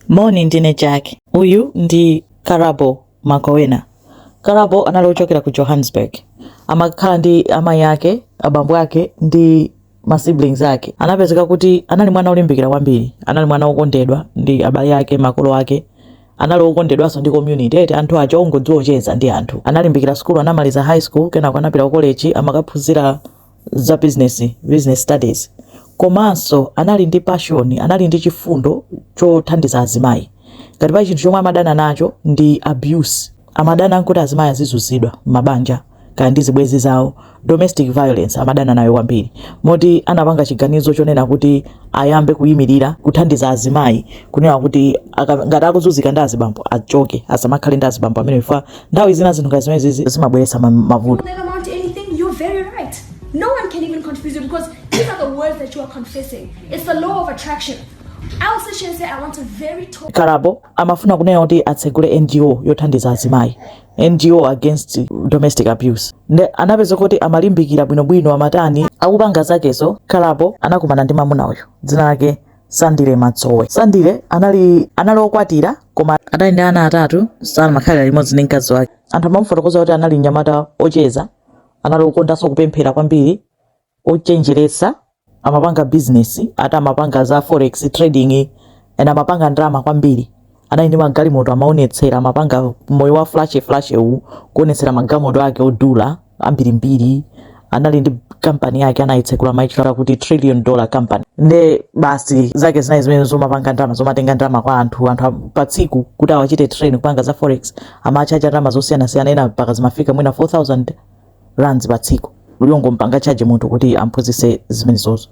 Morning ndine Jack. Uyu ndi Karabo Mokoena. Karabo analochokera ku Johannesburg. Amakhala ndi amayi ake, abambo ake ndi ma siblings ake. Anapezeka kuti anali mwana olimbikira kwambiri. Anali mwana wokondedwa ndi abale ake, makolo ake. Anali wokondedwanso ndi community. Eti anthu acho ongodziwocheza ndi anthu. Analimbikira school, anamaliza high school, kenako anapita ku college, amakaphunzira za business studies. Komanso anali ndi passion, anali ndi chifundo chothandiza azimayi. Ngati pa chinthu chomwe amadana nacho ndi abuse. Amadana nkuti azimayi azizuzidwa mabanja kaya ndi zibwenzi zawo. Domestic violence amadana nayo kwambiri. Moti anapanga chiganizo chonena kuti ayambe kuyimirira kuthandiza azimayi, kunena kuti ngati akuzunzika ndi azibambo achoke, asamakhale ndi azibambo amene ifa nthawi zina zinthu ngati zimene zimabweretsa mavuto. No one can even confuse you because these are the words that you are confessing. It's the law of attraction. I will sit and say I want a very tall. Karabo amafuna kunena kuti atsegule NGO yothandiza azimayi. NGO against domestic abuse. Anapeza kuti amalimbikira bwinobwino amatani akupanga zakezo. Karabo anakumana ndi mwamuna uyu dzina lake Sandile Matsowe. Sandile anali okwatira koma adali ndi ana atatu, samakhalira limodzi ndi mkazi wake. Anthu amamufotokoza kuti anali mnyamata ocheza, anali okondanso kupemphera kwambiri, ochenjeresa, amapanga business, ata amapanga za forex trading, ena amapanga ndalama kwambiri. Anali ndi magalimoto amaonetsera, amapanga moyo wa flash uwu kuonetsera magalimoto ake odula ambirimbiri. Anali ndi company yake anayitsekula maichira kuti $1 trillion company. Nde basi zake zinayi zimene zomapanga ndalama, zomatenga ndalama kwa anthu pa tsiku kuti awachite train kupanga za forex, amachaja ndalama zosiyana-siyana, ena mpaka zimafika mwina 4,000 rands pa tsiku. Uliongo mpanga charge munthu kuti amphunzitse zimenezozo.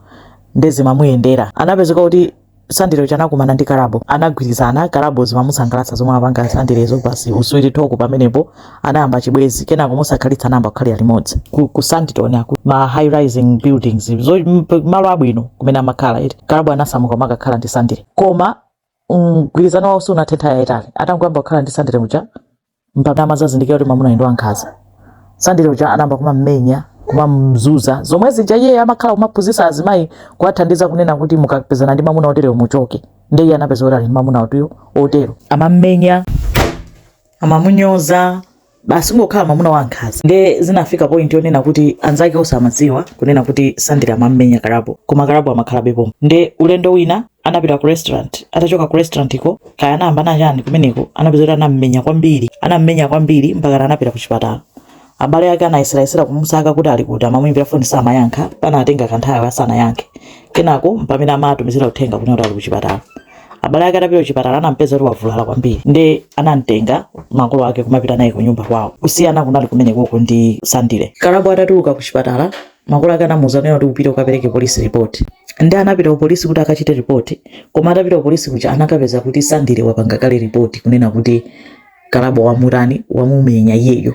Ndezi mamuyendera. Anapezeka kuti Sandile chanakumana ndi Karabo. Anagwirizana, Karabo zimamusangalatsa zomwe apanga Sandilezo basi uswiri toko pamenepo anayamba chibwezi, kenako musakhalitsa namba kukhalira limodzi. Ku Sandton ma high rising buildings, malo abwino kumene amakhala eti. Karabo anasamuka makakhala ndi Sandile. Koma mgwirizano wawo sunatentha yayitali. Atangwamba kukhala ndi Sandile muja mpaka amazazindikira kuti mwamuna ndi wankhanza. Sandile uja anamba kumamenya, kumamzuza. Zomwe zija iye amakhala kumaphunzitsa azimayi kuwathandiza kunena kuti mukapezana ndi mwamuna otere muchoke. Ndiye anapeza kuti ali mwamuna otiyo otero. Amamenya, amamunyoza, basi ngokhala mwamuna wankhanza. Nde zinafika point yonena kuti anzake osamadziwa kunena kuti Sandile amamenya Karabo, koma Karabo amakhala bepo. Nde ulendo wina anapita ku restaurant. Atachoka ku restaurant iko kaya anamba nachani kumeneko, anapeza kuti anamenya kwambiri mpaka anapita ku chipatala. Abale yake anayesera kumusaka kuti ali kuti amamuimbira phone samayankha, pana atenga kanthawi asanayankhe. Kenako pamene amatumizira uthenga kuti ali ku chipatala. Abale yake atapita ku chipatala anampeza kuti wavulala kwambiri. Nde anamtenga makolo ake kumapita naye ku nyumba kwawo. Kusiyana kunali kumeneko ndi Sandile. Karabo atatuluka ku chipatala, makolo ake anamuwuza kuti upite ukapereke police report. Nde anapita ku polisi kuti akachite report, koma atapita ku polisi kuja anakapeza kuti Sandile wapanga kale report kunena kuti Karabo wamumenya iyeyo.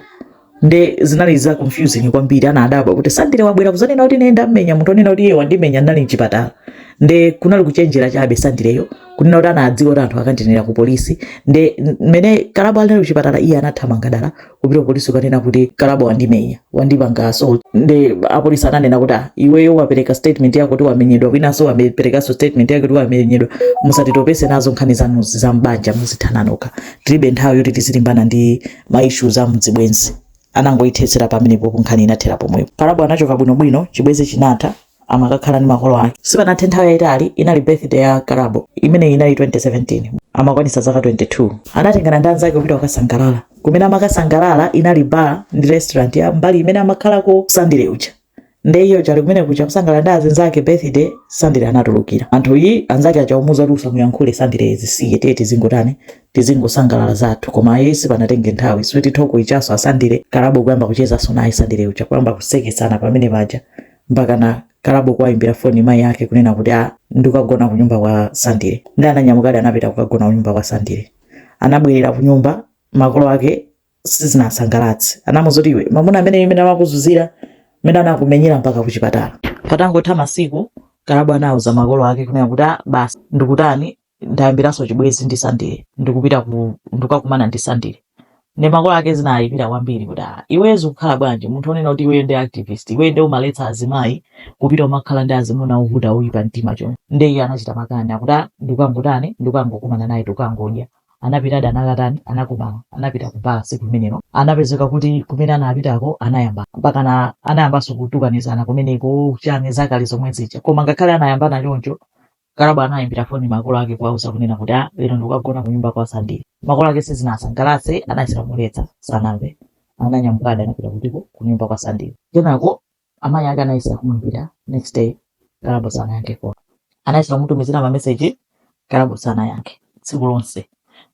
Nde zinali za confusing kwambiri, anadabwa kuti Sandile wabwera kuzanena kuti nenda mmenya munthu onena kuti iye wandimenya ndali mchipatala. Nde kunali kuchenjera chabe Sandileyo kunena kuti anadziwa kuti anthu akanjenera ku polisi. Nde mene Karabo ali ku chipatala iye anathamanga dala kupita ku polisi kunena kuti Karabo wandimenya, wandipanga assault. Nde apolisi ananena kuti iweyo wapereka statement yako kuti wamenyedwa, winanso wapereka statement yako kuti wamenyedwa, musatitopese nazo nkhani zanu za mbanja, muzithananoka. Tilibe nthawi yoti tizilimbana ndi ma issues za mdzibwenzi. Anangoyithetsera pamenepo kunkhani inathera pomwepo. Karabo anachoka bwinobwino, chibwezi chinatha, amakakhala ndi makolo ake. Sipanathe nthawi yayitali, inali birthday ya Karabo imene inali 2017, amakwanitsa zaka 22. Anatengana ndi anzake kupita kukasangalala. Kumene amakasangalala inali bar ndi restaurant ya mbali imene amakhalako Sandile uja. Nde iyo chali kumene kuja kusangalala ndi anzake birthday, Sandile anatulukira. Anthu iyi anzake achaumuza kuti usamuyankhule Sandile zisiye tete zingotani tizingosangalala zathu, koma yesi panatenge nthawi switi toko ichaso Sandile. Karabo kuyamba kucheza naye Sandile uja, kuyamba kusekesana pamene paja mpaka na Karabo kwayimbira phone mai yake kunena kuti ndikagona ku nyumba kwa Sandile. Ndi ananyamukadi anapita kukagona ku nyumba kwa Sandile. Anabwerera ku nyumba, makolo ake sizinasangalatse. Anamuwuza iwe mwamuna amene amakuzuzira, amene anakumenyera mpaka ku chipatala. Patangotha masiku, Karabo anawuza makolo ake kunena kuti basi ndikutani ndayambiranso chibwezi ndi Sandile, ndikupita ndikakumana ndi Sandile. ne makolo ake zinayipira kwambiri kuti iwezo kukhala bwanji munthu onena kuti iweyo ndi activist, iweyo ndi umaletsa azimayi kupita umakhala ndi azimuna uvuta uyipa mtima choncho. Nde iye anachita makani akuti ndikangotani ndikangokumana naye tukangodya. Anapitadi anakatani anakumana anapita kupala siku limenelo anapezeka kuti kumene anapitako anayamba mpaka anayambanso kutukanizana kumeneko chani zakale zomwe zija. Koma ngakhale anayambana choncho Karabo anayimbira foni makolo ake kuwauza kunena kuti lero ndikugona kunyumba kwa Sandile. Makolo ake sizinasangalatse anayisilamuletsa sanamve. Ananyamukadi anapita kutiko kunyumba kwa Sandile. Kenako amayi ake anayisira kumuimbira next day Karabo sanayankhe foni. Anayisira kumutumizira mameseji Karabo sanayankhe tsiku lonse.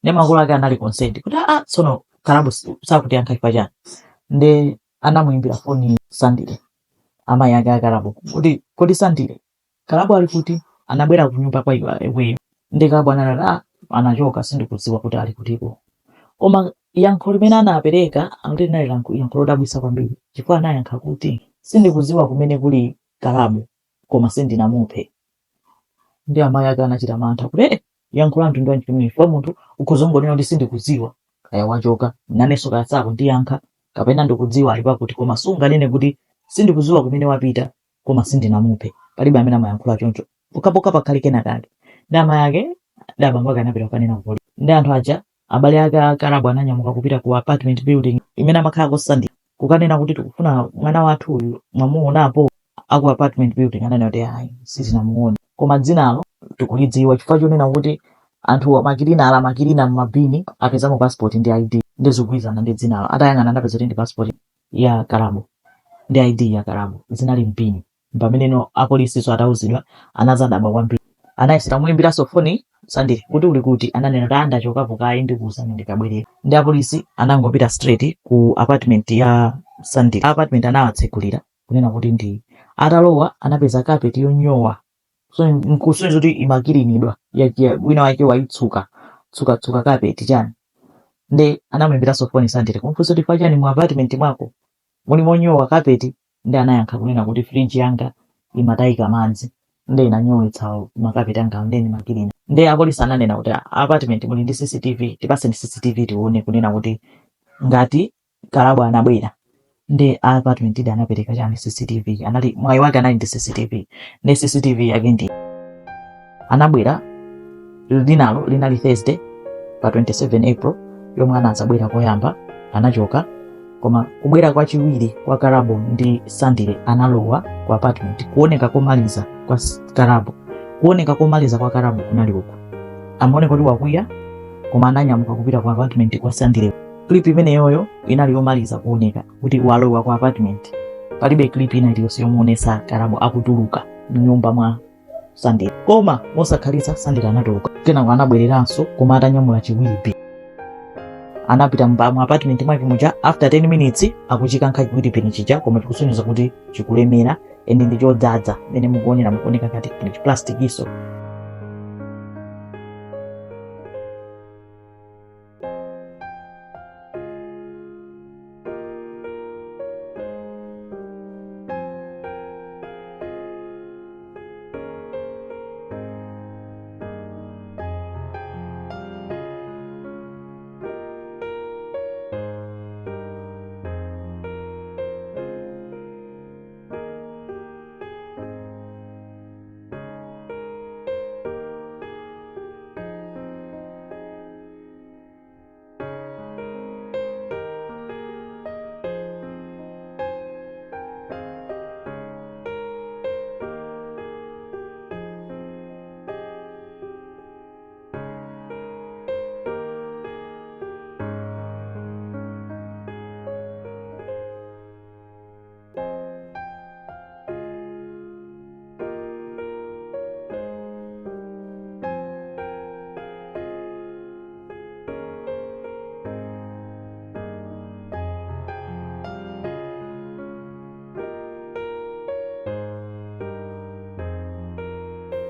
Ne makolo ake anali consent kuti tsono Karabo sakutiyankha chifukwa chani. Nde anamuimbira foni Sandile amayi ake a Karabo kuti kodi Sandile Karabo ali kuti anabwera kunyumba kwa iweyo. Nde Karabo anati anachoka sindikudziwa kuti ali kutiko. Koma yankho limene anapereka akuti linali yankho lodabwitsa kwambiri chifukwa anayankha kuti sindikudziwa kumene kuli Karabo koma sindinamuphe. Ndi amayi ake anachita mantha kuti yankho la mtundu wanji chifukwa munthu ukuzongonena kuti sindikudziwa kaya wachoka nanenso kasako ndiyankha kapena ndikudziwa ali pakuti koma sunganene kuti sindikudziwa kumene wapita koma sindinamuphe. Palibe amene amayankhula choncho pokhapokha pakhale kenakake. Ndi amayi ake ndi abambo ake anapita kukanena kuli ndi anthu aja abale ake a Karabo ananyamuka kupita ku apartment building imene amakhalako Sandile kukanena kuti tikufuna mwana wathu uyu mwamuonapo aku apartment building. Ananena kuti ayi sitinamuona koma dzinalo tikulidziwa chifukwa chonena kuti anthu makilina mumabini apezamo passport ndi ID ndi zigwirizana ndi dzinalo. Atayang'ana anapeza kuti ndi passport ya Karabo ndi ID ya Karabo zinali mpini. Pameneno apolisi atauzidwa anazadaba kwambiri. Anayisira muimbiranso foni Sandile kuti uli kuti ananena kuti ndachokapo kayi ndikuwuzani ndikabwerera. Ndi apolisi anangopita straight ku apartment ya Sandile. Apartment anawatsekulira kunena kuti ndi atalowa anapeza carpet yonyowa so nkusonyeza kuti imakirinidwa wina wake waitsuka carpet chani. Nde anamuimbiranso foni Sandile kumfunsa kuti pachani mu apartment mwako muli monyowa carpet. Ndi anayankha kunena kuti fridge yanga imatayika madzi nde inanyowetsa makapeti anga ndeni makilina. Nde apolisi ananena kuti apartment muli ndi CCTV tipaseni CCTV tione kunena kuti ngati Karabo anabwera. Nde apartment ndi anapereka chani CCTV anali mwayi wake anali ndi CCTV. Nde CCTV yake ndi anabwera linalo linali Thursday pa 27 April yomwe anazabwera koyamba anachoka. Koma kubwera kwa chiwiri kwa Karabo ndi Sandile analowa ku apartment kuoneka komaliza kwa Karabo. Kuoneka komaliza kwa Karabo kunali uku amaoneka kuti wakwiya koma ananyamuka kupita ku apartment kwa Sandile. Clip imene yoyo inali yomaliza kuoneka kuti walowa ku apartment. Palibe clip ina iliyonse yomuonesa Karabo akutuluka mnyumba mwa Sandile. Koma mosakhalitsa Sandile anatuluka kenako anabwereranso koma atanyamula chiwiri anapita mu apartment mwake muja. After 10 minutes akuchikankha chiwiri peni chija koma chikusonyeza kuti chikulemera ende ndi chodzaza mene mukuoneka ngati plastic iso.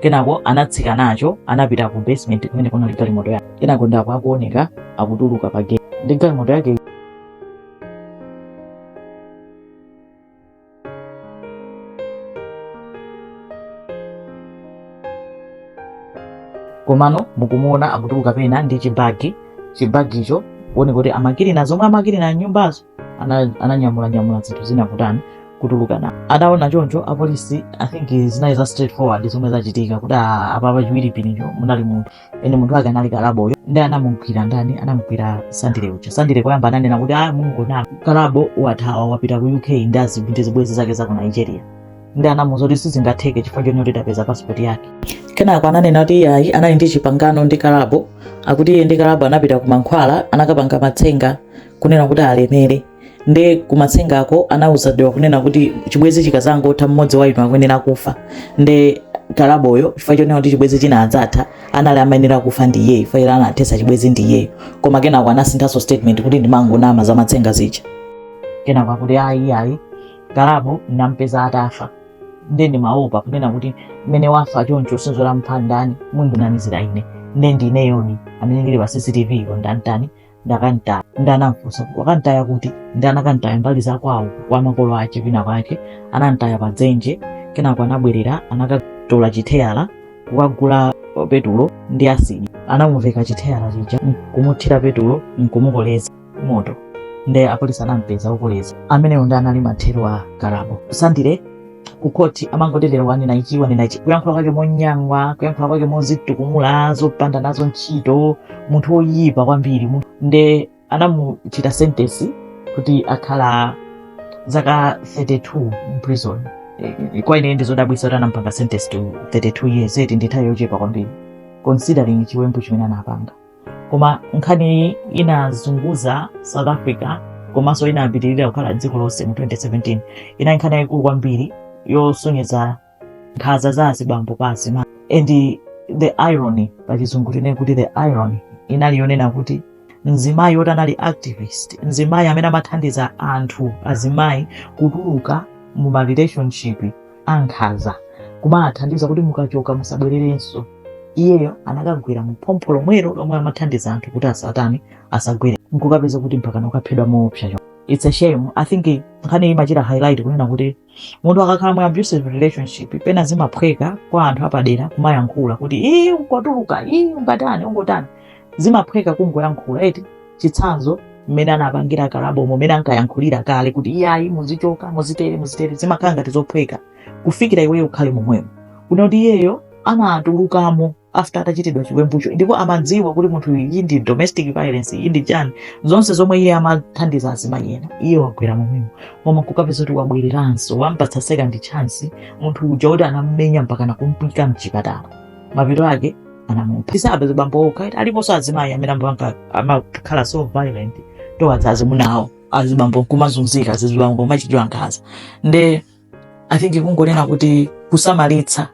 Kenako anatsika nacho anapita ku basement kumene kunali galimoto yake. Kenako ndapo akuoneka akutuluka pa gate ndi galimoto yake. Komano mukumuona akutuluka pena ndi chibagi icho kuone kuti amakilina zomwe amakilina nyumbazo ananyamula zinthu zina kutani kutuluka na adaona choncho apolisi I think zinali za straightforward zomwe zachitika kuti apapa chiwiri pinicho munali munthu ene munthu wake anali Karaboyo ndi anamugwira ndani anamugwira Sandile ucha. Sandile koyamba ananena kuti mungu na Karabo wathawa wapita ku UK ndi azipite zibwezi zake za ku Nigeria ndi anamuza kuti sizingatheke chifukwa choti tapeza passport yake. Kenako ananena kuti ayi anali ndi chipangano ndi Karabo akuti iye ndi Karabo anapita ku Mankhwala anakapanga matsenga kunena kuti alemere ndi kumatsengako anauzidwa kunena kuti chibwezi chikazangotha mmodzi wa inu akuyenera kufa ndi Karaboyo chifukwa chonena kuti chibwezi china adzatha anali amayenera kufa ndi iye chifukwa anathesa chibwezi ndi iye koma kenako anasinthaso statement kuti ndimangonama za matsenga zicha. Kenako akuti ayi Karabo nampeza atafa ndi maopa kunena kuti mmene wafa choncho sinzola mphanda mungunamizira ine ndi yoni amene ndili pa CCTV ndantani ndakantaya ndanamfusa wakantaya kuti ndanakantaya mbali za kwawo kwa makolo ake vina kwake anantaya pa dzenje. Kenako anabwerera anakatola chitheyala kukagula petulo ndi asidi anamuveka chitheyala chija kumuthira petulo nkumukoleza moto ndi apolisi anampeza ukoleza ameneyo ndi anali mathero a Karabo. Sandile kukoti amangotelera wanena ichi kuyankhula kwake monyangwa kuyankhula kwake mozitukumula zopanda nazo ntchito munthu woyipa kwambiri ndi anamuchita sentence kuti akhala zaka 32 prison. Kwa ine ndizodabwisa kuti anampanga sentence to 32 years eti ndithawi yochepa kwambiri considering chiwembu chimene anapanga. Koma nkhani inazunguza South Africa komanso inapitirira kukhala dziko lonse mu 2017 ina nkhani yayikulu kwambiri yosonyeza nkhaza za azibambo pasi and the irony pachizungu tinene kuti the irony inali yonena kuti mzimayi woti anali activist mzimayi amene amathandiza anthu azimayi kutuluka mu ma relationship ankhaza kumathandiza kuti mukachoka musabwererenso iyeyo anakagwira mphompho lomwero lomwe amathandiza anthu kuti asagwere nkukapeza kuti mpaka nokaphedwa moopsa. It's a shame. I think nkhani imachita highlight kunena kuti munthu akakhala mu abusive relationship pena zimaphweka kwa anthu apadera kumayankhula kuti ukotuluka ungatani ungotani zimaphweka kungoyankhula eti chitsanzo mmene anapangira Karabo mmene ankayankhulira kale kuti iyayi muzichoka muzitere zimakhala ngati zophweka kufikira iweyo ukhale momwemo kuna kuti iyeyo amatulukamo after atachitidwa chiwembucho ndipo amadziwa kuti munthu iyi ndi domestic violence iyi ndi chani zonse zomwe iye amathandiza azimayi ena iye wagwera momwemo koma kukapeza kuti wabwereranso wampatsa second chance munthu uja kuti anammenya mpaka nakumpika mchipatala mapeto ake anamupha. Tisapeza bambo okha aliponso azimayi amene amakhala so violent towards azimunawo azibambo kumazunzika azibambo machidwa nkhaza ndi I think kungonena kuti kusamalitsa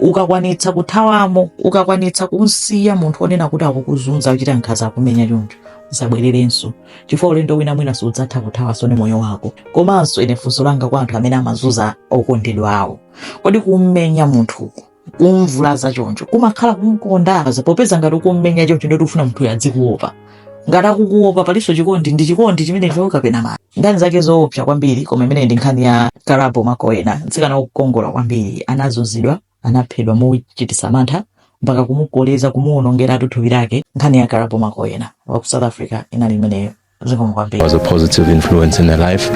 ukakwanitsa kuthawamo ukakwanitsa kumsiya munthu onena kuti akukuzunza uchita nkhaza akumenya choncho usabwererenso chifukwa ulendo wina mwina sudzatha kuthawa sone moyo wako. Komanso ine funso langa kwa anthu amene amazuza okondedwa awo kodi kummenya munthu kumvulaza choncho kumakhala kumkonda popeza ngati ukummenya choncho ndi ufuna munthu yadzikuopa ngati akukuopa paliso chikondi ndi chikondi chimene choka pena mali ndani zake zoopsa kwambiri. Koma imene ndi nkhani ya Karabo Mokoena mtsikana wokongola kwambiri anazunzidwa anaphedwa mochititsa mantha mpaka kumukoleza kumuwonongera thupi lake. Nkhani ya Karabo Mokoena wa ku South Africa inali imeneyo. Was a positive influence in her life.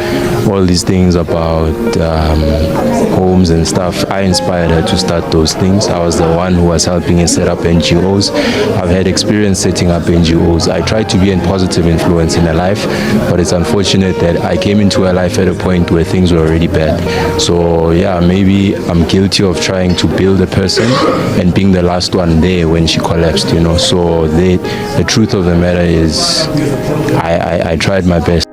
All these things about homes and stuff, I inspired her to start those things. I was the one who was helping her set up NGOs. I've had experience setting up NGOs. I tried to be a positive influence in her life, but it's unfortunate that I came into her life at a point where things were already bad. So yeah, maybe I'm guilty of trying to build a person and being the last one there when she collapsed, you know. So the truth of the matter is I tried my best.